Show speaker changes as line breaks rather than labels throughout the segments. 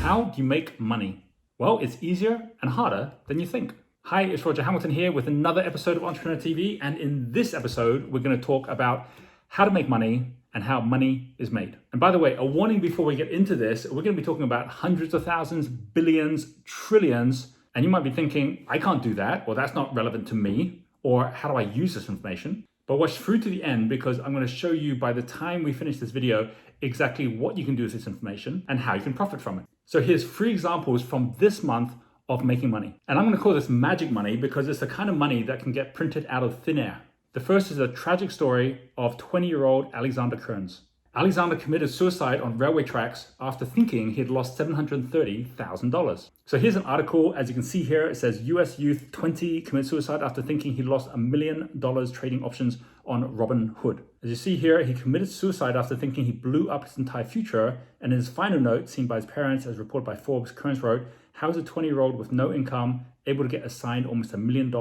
How do you make money? Well, it's easier and harder than you think. Hi, it's Roger Hamilton here with another episode of Entrepreneur TV. And in this episode, we're going to talk about how to make money and how money is made. And by the way, a warning before we get into this, we're going to be talking about hundreds of thousands, billions, trillions. And you might be thinking, I can't do that, or that's not relevant to me, or how do I use this information? But watch through to the end because I'm going to show you by the time we finish this video exactly what you can do with this information and how you can profit from it. So here's 3 examples from this month of making money. And I'm going to call this magic money because it's the kind of money that can get printed out of thin air. The first is a tragic story of 20-year-old Alexander Kearns. Alexander committed suicide on railway tracks after thinking he'd lost $730,000. So here's an article. As you can see here, it says US youth 20 commit suicide after thinking he lost $1 million trading options on Robinhood. As you see here, he committed suicide after thinking he blew up his entire future. And in his final note, seen by his parents, as reported by Forbes, Kearns wrote, "How is a 20-year-old with no income able to get assigned almost $1 million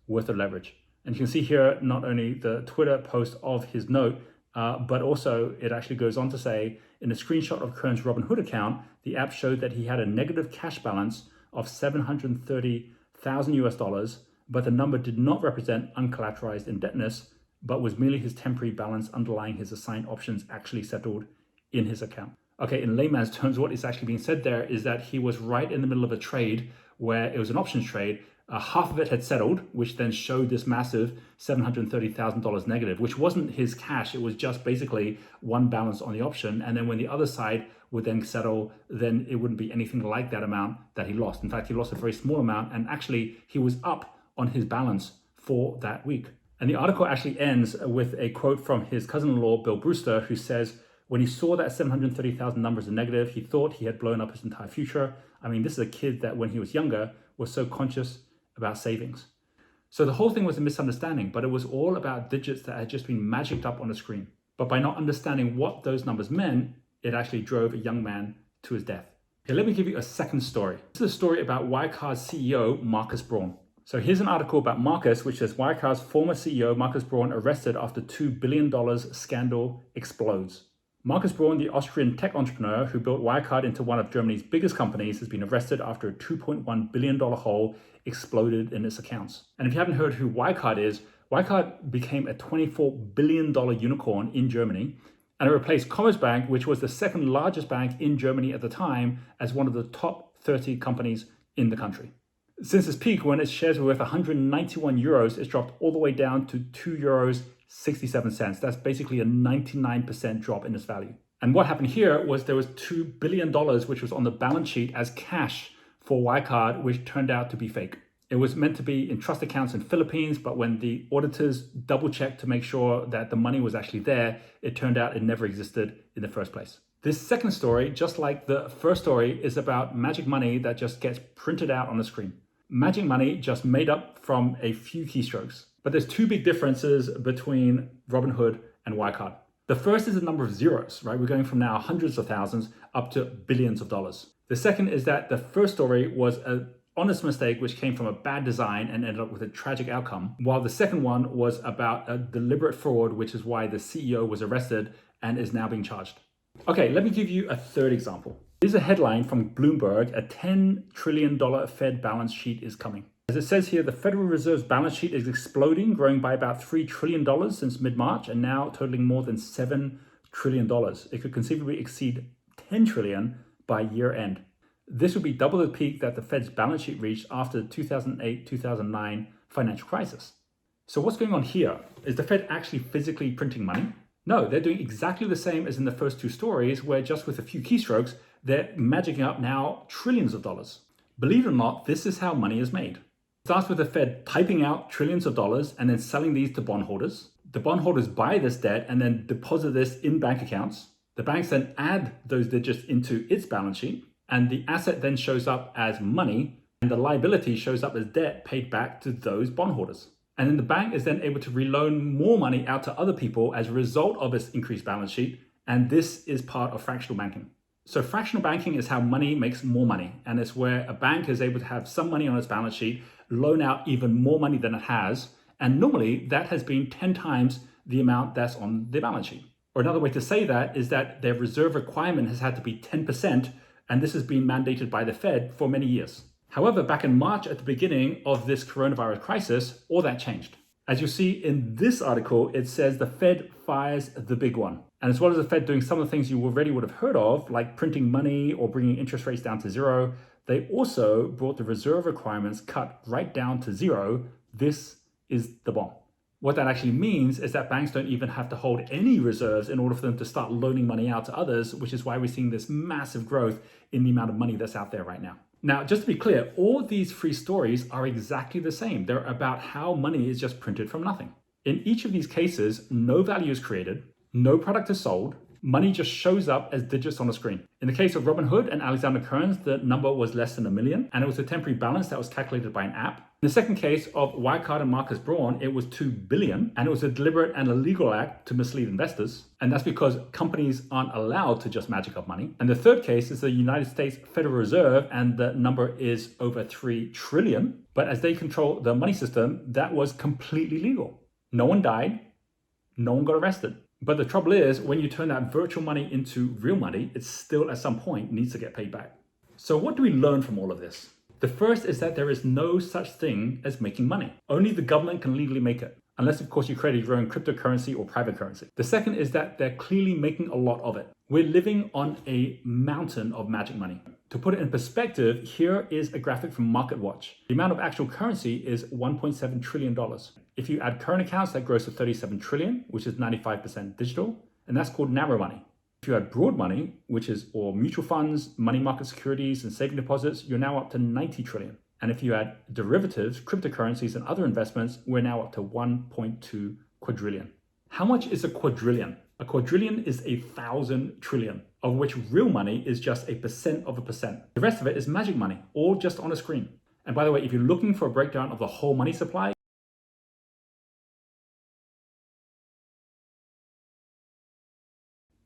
worth of leverage?" And you can see here not only the Twitter post of his note, but also it actually goes on to say, in a screenshot of Kearns' Robinhood account, the app showed that he had a negative cash balance of $730,000, but the number did not represent uncollateralized indebtedness, but was merely his temporary balance underlying his assigned options actually settled in his account. Okay, in layman's terms, what is actually being said there is that he was right in the middle of a trade where it was an options trade. Half of it had settled, which then showed this massive $730,000 negative, which wasn't his cash. It was just basically one balance on the option. And then when the other side would then settle, then it wouldn't be anything like that amount that he lost. In fact, he lost a very small amount, and actually he was up on his balance for that week. And the article actually ends with a quote from his cousin-in-law, Bill Brewster, who says, "When he saw that 730,000 numbers are negative, he thought he had blown up his entire future." I mean, this is a kid that when he was younger was so conscious about savings. So the whole thing was a misunderstanding, but it was all about digits that had just been magicked up on a screen. But by not understanding what those numbers meant, it actually drove a young man to his death. Here, let me give you a second story. This is a story about Wirecard CEO Markus Braun. So here's an article about Markus, which says Wirecard's former CEO Markus Braun arrested after $2 billion scandal explodes. Markus Braun, the Austrian tech entrepreneur who built Wirecard into one of Germany's biggest companies, has been arrested after a $2.1 billion hole exploded in its accounts. And if you haven't heard who Wirecard is, Wirecard became a $24 billion unicorn in Germany, and it replaced Commerzbank, which was the second largest bank in Germany at the time, as one of the top 30 companies in the country. Since its peak, when its shares were worth 191 euros, it's dropped all the way down to 2 euros 67 cents. That's basically a 99% drop in its value. And what happened here was there was $2 billion, which was on the balance sheet as cash for Wirecard, which turned out to be fake. It was meant to be in trust accounts in Philippines, but when the auditors double-checked to make sure that the money was actually there, it turned out it never existed in the first place. This second story, just like the first story, is about magic money that just gets printed out on the screen. Magic money just made up from a few keystrokes. But there's 2 big differences between Robinhood and Wirecard. The first is the number of zeros, right? We're going from now hundreds of thousands up to billions of dollars. The second is that the first story was an honest mistake which came from a bad design and ended up with a tragic outcome, while the second one was about a deliberate fraud, which is why the CEO was arrested and is now being charged. Okay, let me give you a third example. Here's a headline from Bloomberg: a $10 trillion Fed balance sheet is coming. As it says here, the Federal Reserve's balance sheet is exploding, growing by about $3 trillion since mid-March and now totaling more than $7 trillion. It could conceivably exceed $10 trillion by year end. This would be double the peak that the Fed's balance sheet reached after the 2008-2009 financial crisis. So what's going on here? Is the Fed actually physically printing money? No, they're doing exactly the same as in the first 2 stories, where just with a few keystrokes, they're magicking up now trillions of dollars. Believe it or not, this is how money is made. It starts with the Fed typing out trillions of dollars and then selling these to bondholders. The bondholders buy this debt and then deposit this in bank accounts. The banks then add those digits into its balance sheet, and the asset then shows up as money, and the liability shows up as debt paid back to those bondholders. And then the bank is then able to reloan more money out to other people as a result of its increased balance sheet, and this is part of fractional banking. So fractional banking is how money makes more money, and it's where a bank is able to have some money on its balance sheet, loan out even more money than it has, and normally that has been 10 times the amount that's on the balance sheet. Or another way to say that is that their reserve requirement has had to be 10% And this has been mandated by the Fed for many years. However, back in March at the beginning of this coronavirus crisis, all that changed. As you see in this article, it says the Fed fires the big one. And as well as the Fed doing some of the things you already would have heard of, like printing money or bringing interest rates down to zero, they also brought the reserve requirements cut right down to zero. This is the bomb. What that actually means is that banks don't even have to hold any reserves in order for them to start loaning money out to others, which is why we're seeing this massive growth in the amount of money that's out there right now. Now, just to be clear, all these three stories are exactly the same. They're about how money is just printed from nothing. In each of these cases, no value is created, no product is sold, money just shows up as digits on a screen. In the case of Robinhood and Alexander Kearns, the number was less than $1 million, and it was a temporary balance that was calculated by an app. In the second case of Wirecard and Markus Braun, it was $2 billion, and it was a deliberate and illegal act to mislead investors. And that's because companies aren't allowed to just magic up money. And the third case is the United States Federal Reserve, and the number is over $3 trillion. But as they control the money system, that was completely legal. No one died, no one got arrested. But the trouble is, when you turn that virtual money into real money, it still at some point needs to get paid back. So what do we learn from all of this? The first is that there is no such thing as making money. Only the government can legally make it, unless of course you create your own cryptocurrency or private currency. The second is that they're clearly making a lot of it. We're living on a mountain of magic money. To put it in perspective, here is a graphic from MarketWatch. The amount of actual currency is $1.7 trillion. If you add current accounts, that grows to 37 trillion, which is 95% digital, and that's called narrow money. If you add broad money, which is all mutual funds, money market securities, and saving deposits, you're now up to 90 trillion. And if you add derivatives, cryptocurrencies, and other investments, we're now up to 1.2 quadrillion. How much is a quadrillion? A quadrillion is 1,000 trillion, of which real money is just 1% of a percent. The rest of it is magic money, all just on a screen. And by the way, if you're looking for a breakdown of the whole money supply,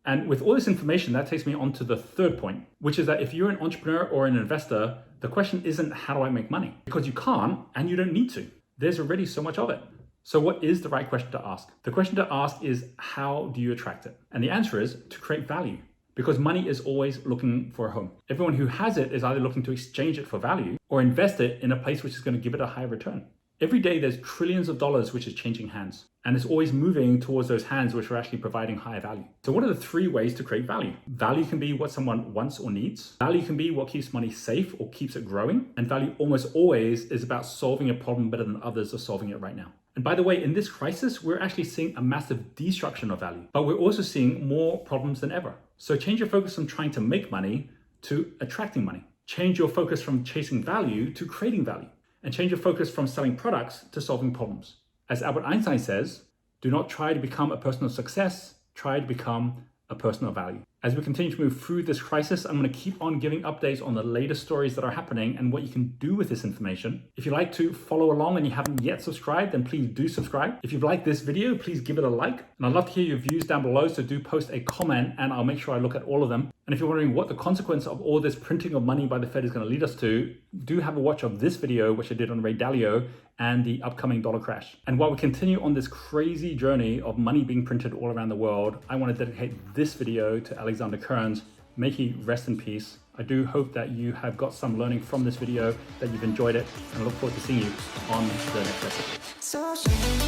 and with all this information, that takes me on to the third point, which is that if you're an entrepreneur or an investor, the question isn't how do I make money? Because you can't and you don't need to. There's already so much of it. So what is the right question to ask? The question to ask is how do you attract it? And the answer is to create value, because money is always looking for a home. Everyone who has it is either looking to exchange it for value or invest it in a place which is going to give it a higher return. Every day there's trillions of dollars which is changing hands, and it's always moving towards those hands which are actually providing higher value. So what are the three ways to create value? Value can be what someone wants or needs. Value can be what keeps money safe or keeps it growing. And value almost always is about solving a problem better than others are solving it right now. And by the way, in this crisis, we're actually seeing a massive destruction of value, but we're also seeing more problems than ever. So change your focus from trying to make money to attracting money. Change your focus from chasing value to creating value. And change your focus from selling products to solving problems. As Albert Einstein says, do not try to become a person of success, try to become a person of value. As we continue to move through this crisis, I'm going to keep on giving updates on the latest stories that are happening and what you can do with this information. If you'd like to follow along and you haven't yet subscribed, then please do subscribe. If you've liked this video, please give it a like. And I'd love to hear your views down below, so do post a comment and I'll make sure I look at all of them. And if you're wondering what the consequence of all this printing of money by the Fed is going to lead us to, do have a watch of this video, which I did on Ray Dalio and the upcoming dollar crash. And while we continue on this crazy journey of money being printed all around the world, I want to dedicate this video to Alexander Kearns. May he rest in peace. I do hope that you have got some learning from this video, that you've enjoyed it, and I look forward to seeing you on the next episode.